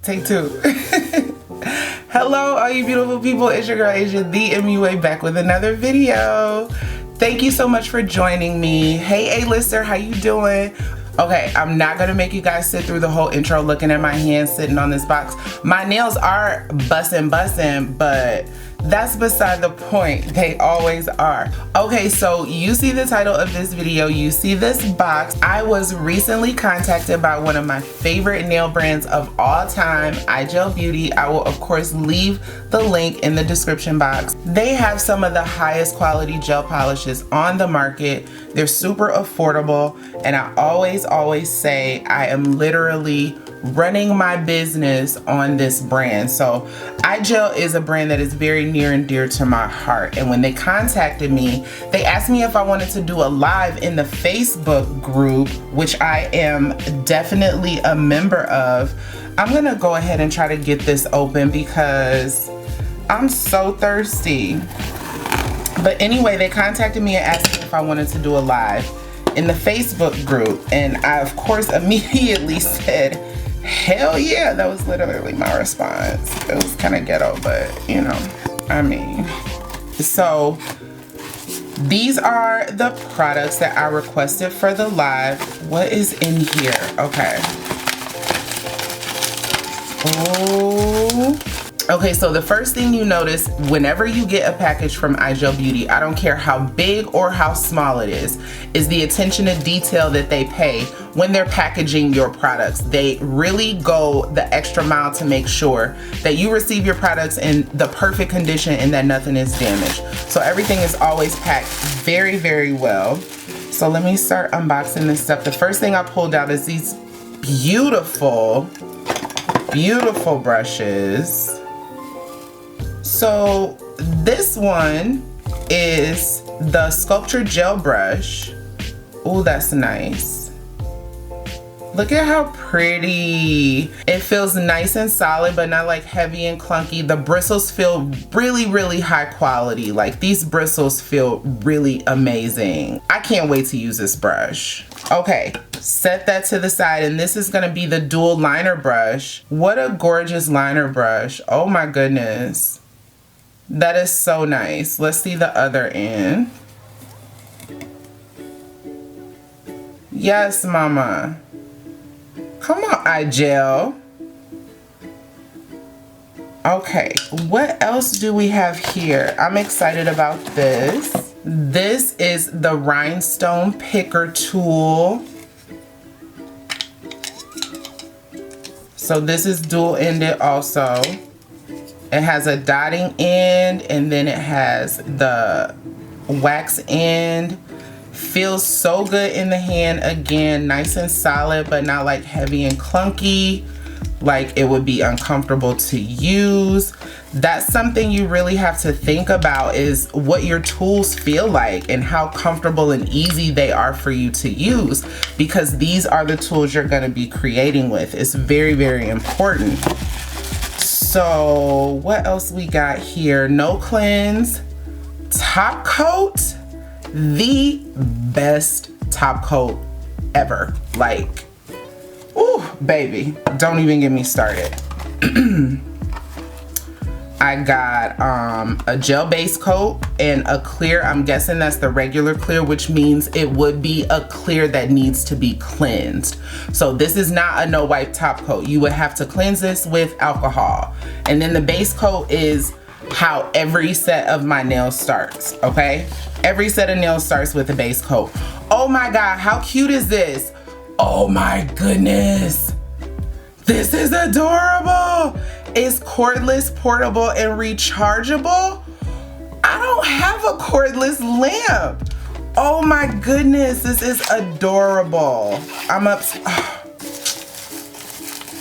Take two. Hello, all you beautiful people. It's your girl, Asia, the MUA, back with another video. Thank you so much for joining me. Hey, A-lister, how you doing? Okay, I'm not gonna make you guys sit through the whole intro looking at my hands sitting on this box. My nails are bussin', but that's beside the point. They always are. Okay, so you see the title of this video, you see this box. I was recently contacted by one of my favorite nail brands of all time, Igel Beauty. I will of course leave the link in the description box. They have some of the highest quality gel polishes on the market. They're super affordable, and I always say I am literally running my business on this brand. So Igel is a brand that is very near and dear to my heart, and when they contacted me, they asked me if I wanted to do a live in the Facebook group, which I am definitely a member of. I'm gonna go ahead and try to get this open because I'm so thirsty. But anyway, they contacted me and asked me if I wanted to do a live in the Facebook group, and I of course immediately said hell yeah. That was literally my response. It was kind of ghetto, but you know, I mean. So these are the products that I requested for the live. What is in here? Okay. Oh. Okay, so the first thing you notice whenever you get a package from Igel Beauty, I don't care how big or how small it is the attention to detail that they pay when they're packaging your products. They really go the extra mile to make sure that you receive your products in the perfect condition and that nothing is damaged. So everything is always packed very, very well. So let me start unboxing this stuff. The first thing I pulled out is these beautiful brushes. So this one is the Sculpture Gel Brush. Oh, that's nice. Look at how pretty. It feels nice and solid, but not like heavy and clunky. The bristles feel really, really high quality. Like these bristles feel really amazing. I can't wait to use this brush. Okay, set that to the side, and this is gonna be the dual liner brush. What a gorgeous liner brush. Oh my goodness. That is so nice. Let's see the other end. Yes, mama. Come on, Igel. Okay, what else do we have here? I'm excited about this. This is the Rhinestone Picker tool. So this is dual-ended also. It has a dotting end, and then it has the wax end. Feels so good in the hand. Again, nice and solid, but not like heavy and clunky, like it would be uncomfortable to use. That's something you really have to think about, is what your tools feel like and how comfortable and easy they are for you to use, because these are the tools you're going to be creating with. It's very, very important. So what else we got here? No cleanse top coat. The best top coat ever. Like, ooh, baby, don't even get me started. I got a gel base coat and a clear. I'm guessing that's the regular clear, which means it would be a clear that needs to be cleansed. So this is not a no wipe top coat. You would have to cleanse this with alcohol. And then the base coat is how every set of my nails starts, okay? Every set of nails starts with a base coat. Oh my God, how cute is this? Oh my goodness. This is adorable. It's cordless, portable, and rechargeable. I don't have a cordless lamp. Oh my goodness, this is adorable. I'm up.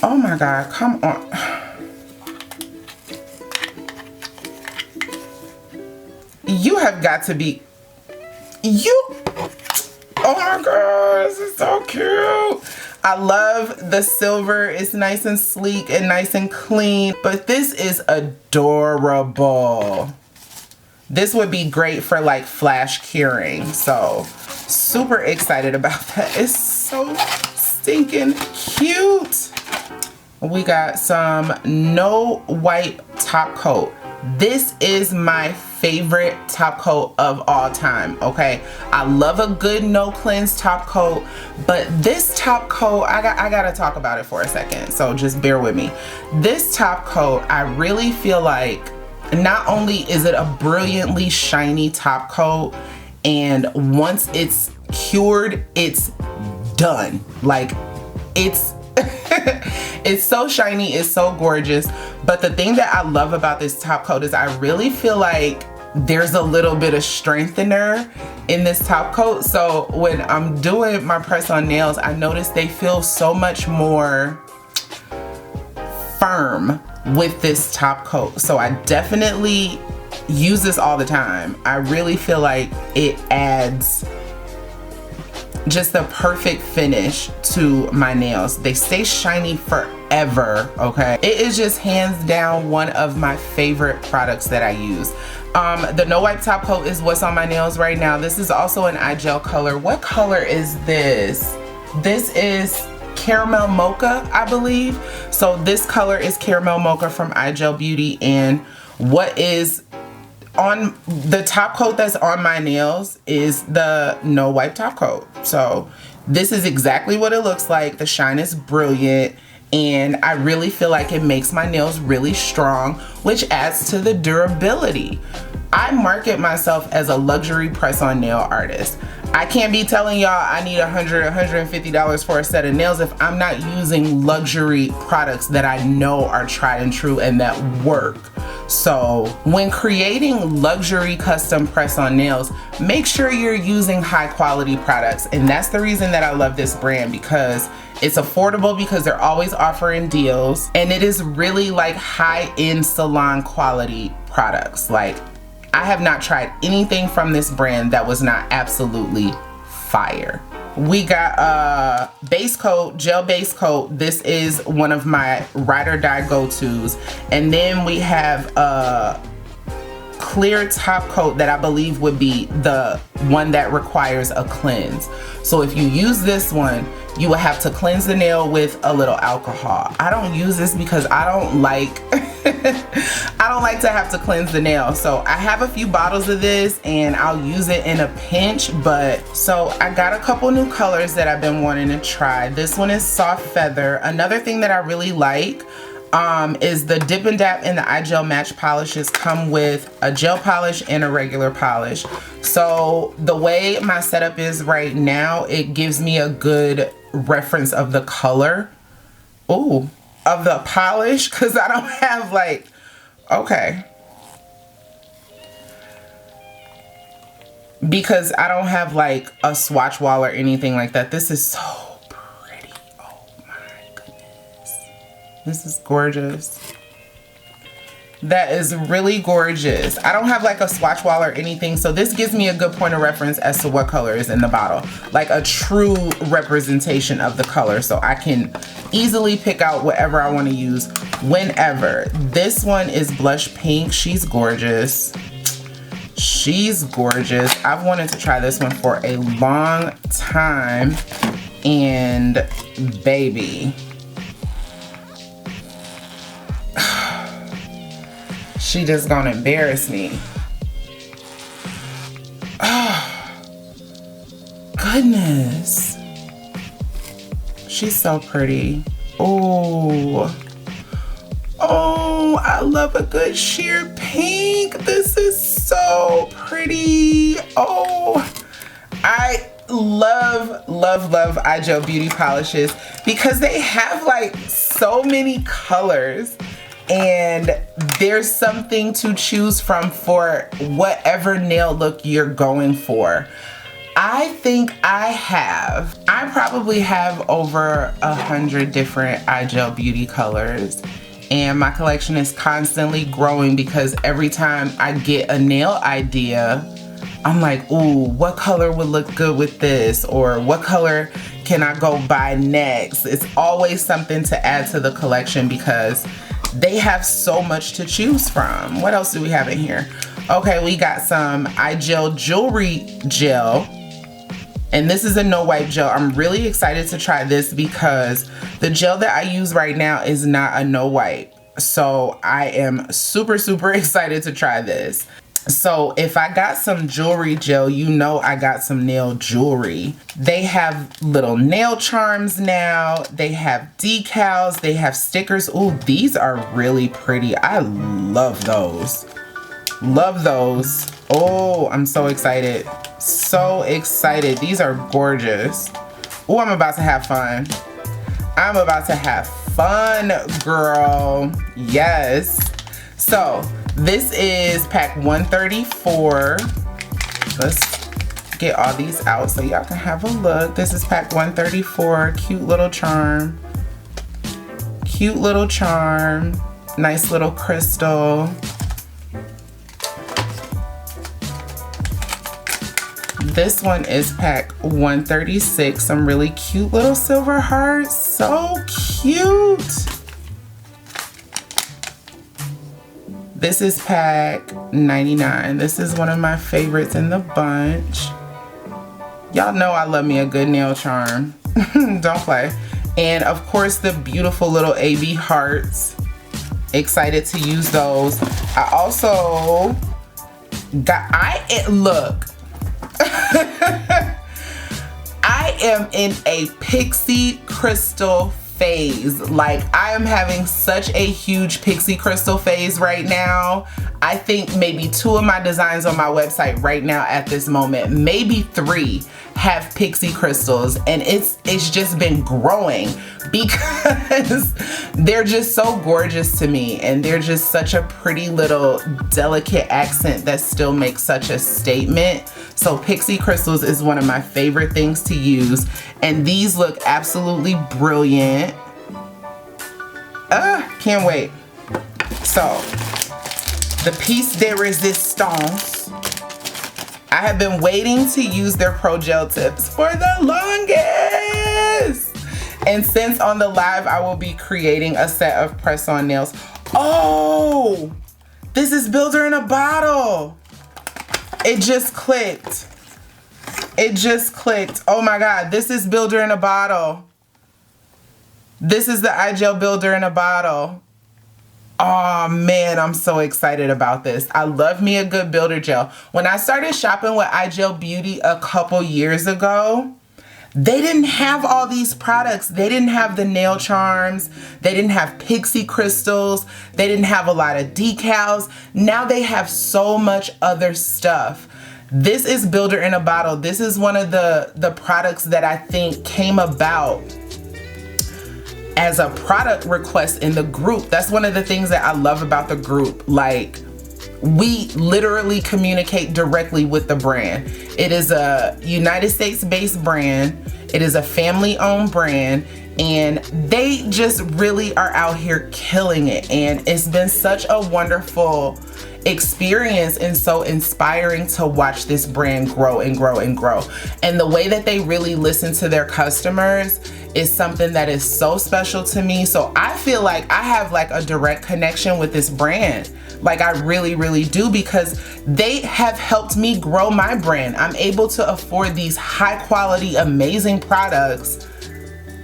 Oh my God, come on. You have got to be, oh my God, this is so cute. I love the silver. It's nice and sleek and nice and clean, but this is adorable. This would be great for like flash curing. So super excited about that. It's so stinking cute. We got some no wipe top coat. This is my favorite top coat of all time, okay? I love a good no cleanse top coat, but this top coat, I gotta talk about it for a second, so just bear with me. This top coat, I really feel like not only is it a brilliantly shiny top coat, and once it's cured, it's done. Like, it's it's so shiny, it's so gorgeous. But the thing that I love about this top coat is I really feel like there's a little bit of strengthener in this top coat. So when I'm doing my press on nails, I notice they feel so much more firm with this top coat. So I definitely use this all the time. I really feel like it adds just the perfect finish to my nails. They stay shiny forever, okay? It is just hands down one of my favorite products that I use. The no wipe top coat is what's on my nails right now. This is also an Igel color. What color is this? This is caramel mocha, I believe. So this color is caramel mocha from Igel Beauty, and what is on the top coat that's on my nails is the no wipe top coat. So this is exactly what it looks like. The shine is brilliant, and I really feel like it makes my nails really strong, which adds to the durability. I market myself as a luxury press-on nail artist. I can't be telling y'all I need $100, $150 for a set of nails if I'm not using luxury products that I know are tried and true and that work. So when creating luxury custom press-on nails, make sure you're using high quality products. And that's the reason that I love this brand, because it's affordable, because they're always offering deals, and it is really like high-end salon quality products. Like, I have not tried anything from this brand that was not absolutely fire. We got a base coat, gel base coat. This is one of my ride or die go-tos. And then we have a clear top coat that I believe would be the one that requires a cleanse. So if you use this one, you will have to cleanse the nail with a little alcohol. I don't use this because I don't like I don't like to have to cleanse the nail. So I have a few bottles of this and I'll use it in a pinch. But so I got a couple new colors that I've been wanting to try. This one is Soft Feather. Another thing that I really like is the Dip and Dap and the Igel Match polishes come with a gel polish and a regular polish. So the way my setup is right now, it gives me a good reference of the color, of the polish, because I don't have like, because I don't have like a swatch wall or anything like that. This is so pretty. Oh my goodness. This is gorgeous. That is really gorgeous. I don't have like a swatch wall or anything, so this gives me a good point of reference as to what color is in the bottle. Like a true representation of the color, so I can easily pick out whatever I want to use whenever. This one is Blush Pink. She's gorgeous. She's gorgeous. I've wanted to try this one for a long time, and baby, she just gonna embarrass me. Oh, goodness. She's so pretty. Oh, I love a good sheer pink. This is so pretty. Oh, I love Igel Beauty polishes because they have like so many colors, and there's something to choose from for whatever nail look you're going for. I think I probably have over 100 different Igel Beauty colors, and my collection is constantly growing because every time I get a nail idea, I'm like, ooh, what color would look good with this? Or what color can I go buy next? It's always something to add to the collection because they have so much to choose from. What else do we have in here? Okay, we got some Igel Jewelry Gel. And this is a no wipe gel. I'm really excited to try this because the gel that I use right now is not a no wipe. So I am super, super excited to try this. So if I got some jewelry gel, you know I got some nail jewelry. They have little nail charms now. They have decals. They have stickers. Ooh, these are really pretty. I love those. Love those. Oh, I'm so excited. So excited. These are gorgeous. Oh, I'm about to have fun. I'm about to have fun, girl. Yes. So this is pack 134. Let's get all these out so y'all can have a look. This is pack 134. Cute little charm. Cute little charm. Nice little crystal. This one is pack 136. Some really cute little silver hearts. So cute. This is pack 99. This is one of my favorites in the bunch. Y'all know I love me a good nail charm. Don't play. And of course the beautiful little AB hearts. Excited to use those. I also got, look. I am in a pixie crystal phase. Like, I am having such a huge pixie crystal phase right now. I think maybe 2 of my designs on my website right now at this moment, maybe 3, have pixie crystals, and it's just been growing because they're just so gorgeous to me, and they're just such a pretty little delicate accent that still makes such a statement. So pixie crystals is one of my favorite things to use, and these look absolutely brilliant. Can't wait. So the piece de resistance. I have been waiting to use their Pro Gel tips for the longest. And since on the live, I will be creating a set of press-on nails. Oh, this is Builder in a Bottle. It just clicked. It just clicked. Oh my God, this is Builder in a Bottle. This is the Igel Builder in a Bottle. Oh man, I'm so excited about this. I love me a good builder gel. When I started shopping with Igel Beauty a couple years ago, they didn't have all these products. They didn't have the nail charms. They didn't have pixie crystals. They didn't have a lot of decals. Now they have so much other stuff. This is Builder in a Bottle. This is one of the products that I think came about as a product request in the group. That's one of the things that I love about the group. Like, we literally communicate directly with the brand. It is a United States based brand. It is a family owned brand, and they just really are out here killing it. And it's been such a wonderful experience and so inspiring to watch this brand grow and grow and grow. And the way that they really listen to their customers is something that is so special to me. So I feel like I have like a direct connection with this brand. Like, I really, really do, because they have helped me grow my brand. I'm able to afford these high quality, amazing products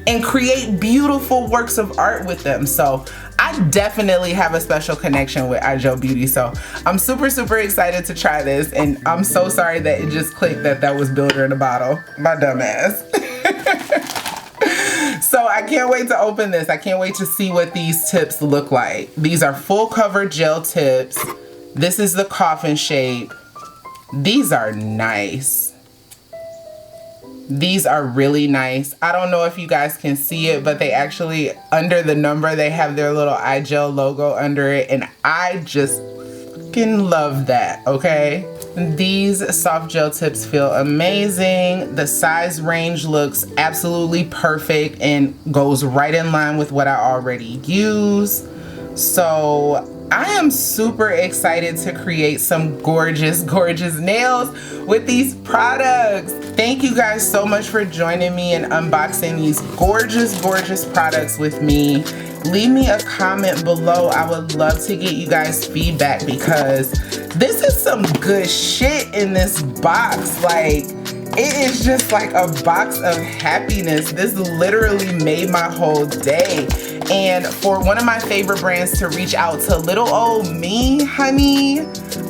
and create beautiful works of art with them. So I definitely have a special connection with Igel Beauty. So I'm super, super excited to try this. And I'm so sorry that it just clicked that was Builder in a Bottle. My dumb ass. So I can't wait to open this. I can't wait to see what these tips look like. These are full cover gel tips. This is the coffin shape. These are nice. These are really nice. I don't know if you guys can see it, but they actually, under the number, they have their little Igel logo under it, and I just fucking love that, okay? These soft gel tips feel amazing. The size range looks absolutely perfect and goes right in line with what I already use. So I am super excited to create some gorgeous, gorgeous nails with these products. Thank you guys so much for joining me and unboxing these gorgeous, gorgeous products with me. Leave me a comment below. I would love to get you guys feedback, because this is some good shit in this box. Like, It is just like a box of happiness. This literally made my whole day. And for one of my favorite brands to reach out to little old me, honey,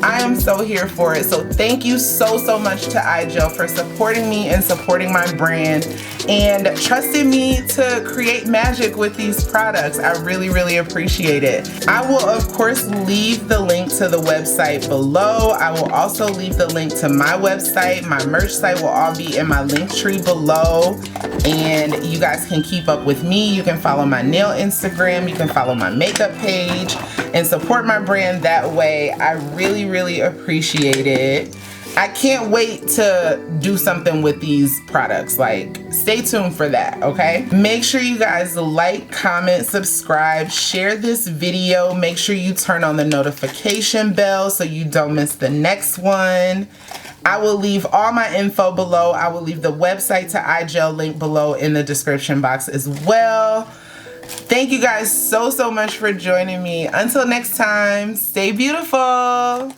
I am so here for it. So thank you so much to Igel for supporting me and supporting my brand and trusting me to create magic with these products. I really appreciate it. I will of course leave the link to the website below. I will also leave the link to my website. My merch site will all be in my link tree below, and you guys can keep up with me. You can follow my nail Instagram, you can follow my makeup page and support my brand that way. I really appreciate it. I can't wait to do something with these products. Like, stay tuned for that, okay? Make sure you guys like, comment, subscribe, share this video. Make sure you turn on the notification bell so you don't miss the next one. I will leave all my info below. I will leave the website to Igel link below in the description box as well. Thank you guys so much for joining me. Until next time, stay beautiful.